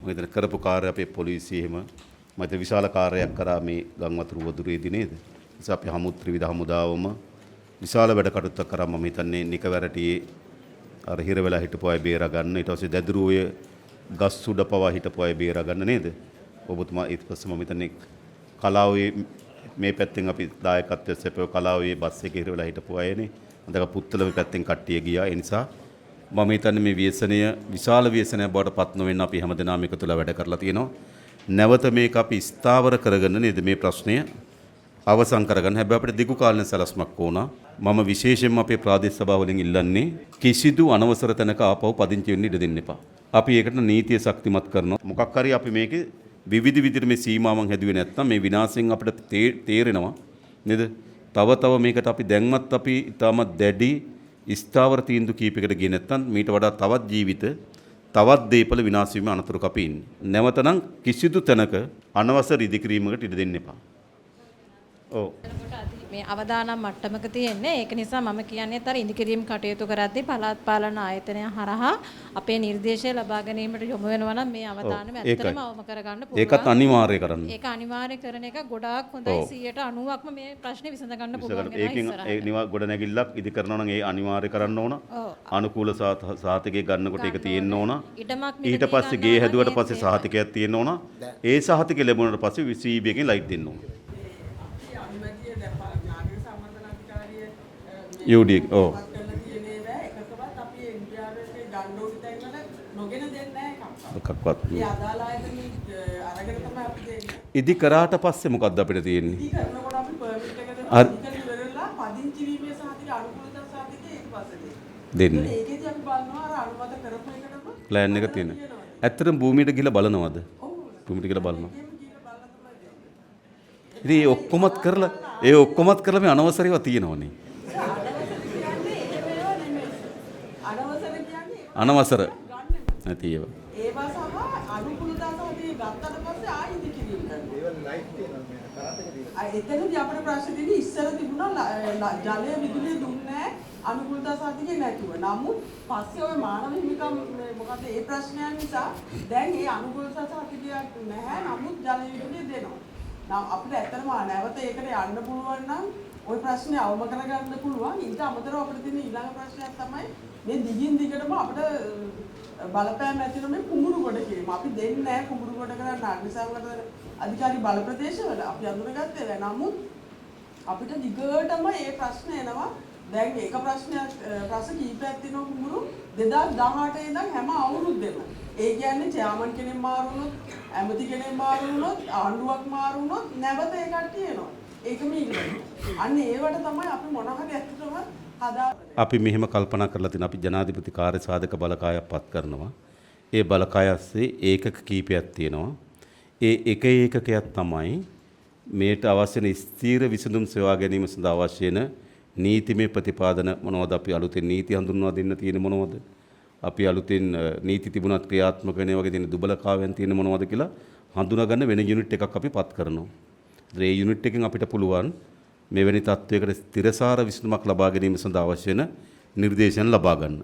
හිතන කරපු කාර්ය අපේ පොලිසිය එහෙම මම හිතන විශාල කාර්යයක් කරා මේ ගම්වතුරු වදුරේදී නේද? නිසා අපි ත්‍රිවිධ හමුදාවම විශාල වැඩ කටයුත්තක් කරා මම හිතන්නේ නිකවැරටියේ අර හිර වෙලා හිටපු අය බේරා ගන්න. ඊට පස්සේ දැදුරුවේ ගස් උඩ පවා හිටපු අය බේරා ගන්න නේද? ඔබතුමා ඊට පස්සේ මම හිතන්නේ කලාවේ මේ පැත්තෙන් අපි දායකත්වයේ සැපව කලාවේ බස් එකේ හිර වෙලා හිටපු අයනේ. අන්දක පුත්තලම පැත්තෙන් කට්ටිය ගියා. ඒ නිසා මම හිතන්නේ මේ ව්‍යසනය විශාල ව්‍යසනයක් බවට පත් නොවෙන්න අපි හැමදෙනාම එකතු වෙලා වැඩ කරලා තියෙනවා. නැවත මේක අපි ස්ථාවර කරගන්න නේද මේ ප්‍රශ්නය අවසන් කරගන්න. හැබැයි අපිට දිගු කාලින සැලැස්මක් ඕන. මම විශේෂයෙන්ම අපේ ප්‍රාදේශ සභාවලින් ඉල්ලන්නේ කිසිදු අනවසර තැනක ආපහු පදිංචි වෙන්න ඉඩ දෙන්න එපා. අපි ඒකට නීතිය ශක්තිමත් කරනවා. මොකක් හරි අපි මේකේ විවිධ විදිහට මේ සීමාවන් හැදුවේ නැත්නම් මේ විනාශයෙන් අපිට තේරෙනවා නේද? තව මේකට අපි දැන්වත් අපි ඊටමත් දැඩි ස්ථාවර තීන්දුව කීපයකට ගියේ නැත්නම් මීට වඩා තවත් ජීවිත තවත් දේපල විනාශ වීම අනතුරක අපි ඉන්නේ. නැවතනම් කිසිදු තැනක අනවසර ඉදිකිරීමකට ඉඩ දෙන්න එපා. ඔව්. මේ අවදානම් මට්ටමක තියෙන්නේ. ඒක නිසා මම කියන්නේ අර ඉදිකිරීම කටයුතු කරද්දී පළාත් පාලන ආයතනය හරහා අපේ නිර්දේශය ලබා ගැනීමට යොමු වෙනවා නම් මේ අවදානම ඇත්තටම අවම කරගන්න පුළුවන්. ඒකත් අනිවාර්ය කරන්න. ඒක අනිවාර්ය කරන එක ගොඩාක් හොඳයි. 190%ක්ම මේ ප්‍රශ්නේ විසඳ ගන්න පුළුවන් වෙනවා. ඒකෙන් ඒ ගොඩනැගිල්ලක් ඉදි කරනවා නම් ඒ අනිවාර්ය කරන්න ඕන. අනුකූල සහතිකයක් ගන්නකොට ඒක තියෙන්න ඕන. ඊට පස්සේ ගේ හැදුවට පස්සේ සහතිකයක් තියෙන්න ඕන. ඒ සහතිකය ලැබුණාට පස්සේ CB එකෙන් ලයිට් දෙන්න ඕන. UD ඔව් මොකක්වත් ඉදි කරාට පස්සේ මොකක්ද අපිට තියෙන්නේ? දෙන්නේ. ප්ලෑන් එක තියෙන. ඇත්තටම භූමියට ගිහලා බලනවද? භූමියට ගිහලා බලනවා. ඉතින් ඒ ඔක්කොමත් කරලා මේ අනවසරේව තියෙනවනේ. අනවසර නැති ඒවා. ඒවා සහ අනුකූලතා සහතිකය ගත්තට පස්සේ ආයෙ ඉදිකිරීම කරනවා. ඒවල ලයිට් තියෙනවා මේ කරාතේ තියෙනවා. එතනදී අපේ ප්‍රශ්න තියෙන්නේ ඉස්සර තිබුණා ජලය විදුලිය දුන්නේ අනුකූලතා සහතිකය නැතුව. නමුත් පස්සේ ওই මානව හිමිකම් මොකද ඒ ප්‍රශ්නයන් නිසා දැන් ඒ අනුකූලතා සහතිකයක් නැහැ. නමුත් ජලය විදුලිය දෙනවා. නම් අපිට ඇත්තටම නැවත ඒකට යන්න පුළුවන් නම් ওই ප්‍රශ්නේ අවම කරගන්න පුළුවන්. ඊට අමතරව අපිට තියෙන ඊළඟ ප්‍රශ්නයක් තමයි මේ දිගින් දිගටම අපිට බලපෑම් ඇති වෙන මේ කුඹුරු කොට කිරීම. අපි දෙන්නේ නැහැ කුඹුරු කොට කරන්න අග්නිසංගත අධිකාරී බල ප්‍රදේශවල අපි අඳුනගත්තේ නැහැ. නමුත් අපිට දිගටම මේ ප්‍රශ්න එනවා. දැන් එක ප්‍රශ්න කීපයක් තියෙනවා කුඹුරු 2018 ඉඳන් හැම අවුරුද්දෙම. ඒ කියන්නේ චෙයාමන් කෙනෙක් මාරු වුණොත්, ඇමති කෙනෙක් මාරු වුණොත්, ආණ්ඩුවක් මාරු වුණොත් නැවත ඒ කට්ටිය එනවා. ඒකම ඉල්ලනවා. අන්න ඒවට තමයි අපි මොන හරි ඇත්තටම අපි මෙහෙම කල්පනා කරලා තියෙන අපි ජනාධිපති කාර්ය සාධක බලකායක් පත් කරනවා. ඒ බලකාය ඇස්සේ ඒකක කීපයක් තියෙනවා. ඒ එක ඒකකයක් තමයි මේට අවශ්‍ය වෙන ස්ථීර විසඳුම් සොයා ගැනීම සඳහා අවශ්‍ය වෙන නීතිමය ප්‍රතිපාදන මොනවද? අපි අලුතෙන් නීති හඳුන්වා දෙන්න තියෙන මොනවද? අපි අලුතෙන් නීති තිබුණත් ක්‍රියාත්මක වෙන වගේ තියෙන දුබලතාවයන් තියෙන මොනවද කියලා හඳුනාගන්න වෙන යුනිට් එකක් අපි පත් කරනවා. ඒ යුනිට් එකෙන් අපිට පුළුවන් මෙවැනි තත්වයකට ස්ථිරසාර විසඳුමක් ලබා ගැනීම සඳහා අවශ්‍ය වෙන නිර්දේශන ලබා ගන්න.